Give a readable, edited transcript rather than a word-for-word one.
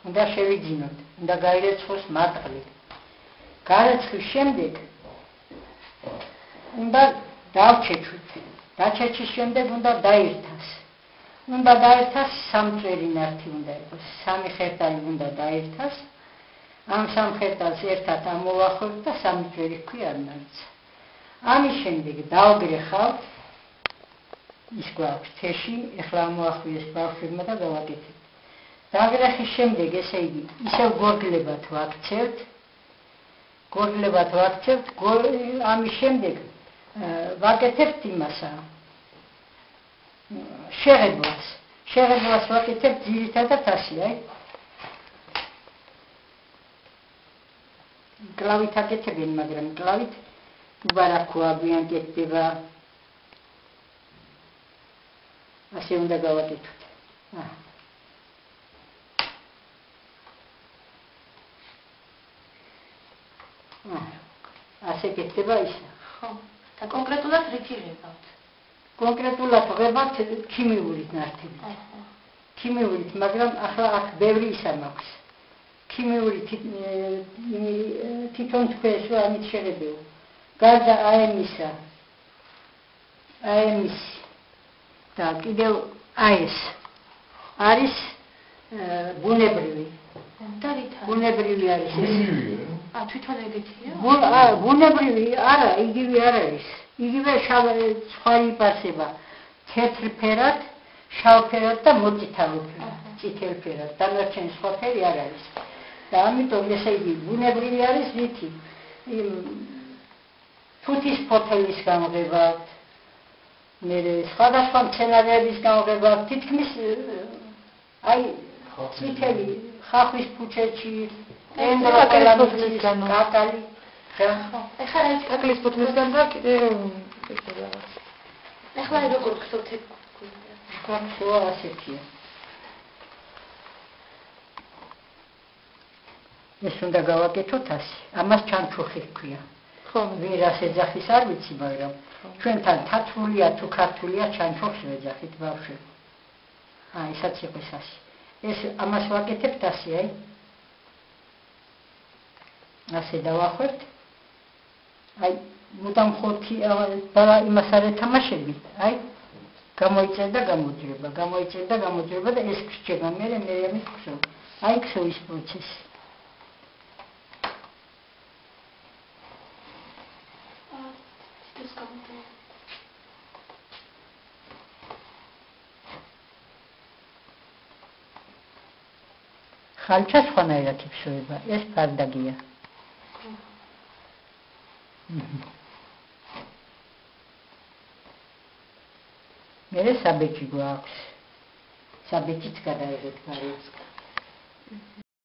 უნდა შევიძინოთ, უნდა გაირეცხოს მატყლი. გარეცხვის შემდეგ უნდა დავჩეჩვით. დაჩეჩვის შემდეგ უნდა დაირთას. უნდა დაირთას სამწვერი ნართი უნდა იყოს. სამი ხერტალი უნდა დაირთას. ამ სამ ხერტალს ერთად ამოვახვევთ და სამი წვერი ჰქვია ნარცი. ამის შემდეგ დავგრეხავთ ის გვაქვს თეში, ეხლა ამოახვიეს ბავშვებმა და გავაკეთებთ. დაგრეხის შემდეგ, ესე იგი, ისევ გორგლებად ვაქცევთ. ამის შემდეგ ვაკეთებთ იმასა. შეღებვას ვაკეთებთ ძირითადად ასე, აი. კლავით აკეთებენ, მაგრამ კლავით უბარაქო აგვიან კეთდება. ასე უნდა გავაკეთოთ. ასე კეთდება ისა. ხო. და კონკრეტულად რითი ღებავთ? კონკრეტულად ღებავთ ქიმიურით ნართებით. ქიმიურით, მაგრამ ახლა აქ ბევრი ისა მაქვს. ქიმიური თვითონ თქვენს რა ამით შეღებეო. გარდა აემისა. და კიდევ ეს არის ბუნებრივი. ბუნებრივი არის ეს. თვითონ ეგეთია? ბუნებრივი არა, იგივე არ არის. იგივე სხვა იპარსება თეთრფერად, შავფერად და მოწითალო წითელფერად. დანარჩენი სხვა ფერი არ არის. და ამიტომ ესე იგი ბუნებრივი არის რითი? თუთის ფოთლის გამღებავთ. სხვადასხვა მცენარეების გამღებავთ. თითქმის აი წითელი ხახვის ფუჩეთში ენდროკალამის კაკალი. ეხლა რა კაკლის ფოთლისგან და კიდე ეხლა როგორ გხსოვთ? გახსოვა ასეთია. ეს უნდა გავაკეთოთ ასე. ამას ჩანჩუხი ჰქვია. ხო, ვინ რას ეძახის არ ვიცი, მაგრამ ჩვენთან თათრულია თუ ქართულია ჩანჩუხს ვეძახით ბავშვები. ესაც იყოს ასე. ეს ამას ვაკეთებთ ასე, აი. ასე დავახვევთ. აი, მუდამ ხოთი იმას არ ეთამაშებით, აი. გამოიწერდა გამოძრება და ეს გრჩება მე ამით ხსოვ. აი ქსოვის პროცესი. ხალჩა სხვანაირად იფსოება, ეს ფარდაგია. მე საბეჭი გვაქვს. საბეჭიც გადაიღეთ გარეთ.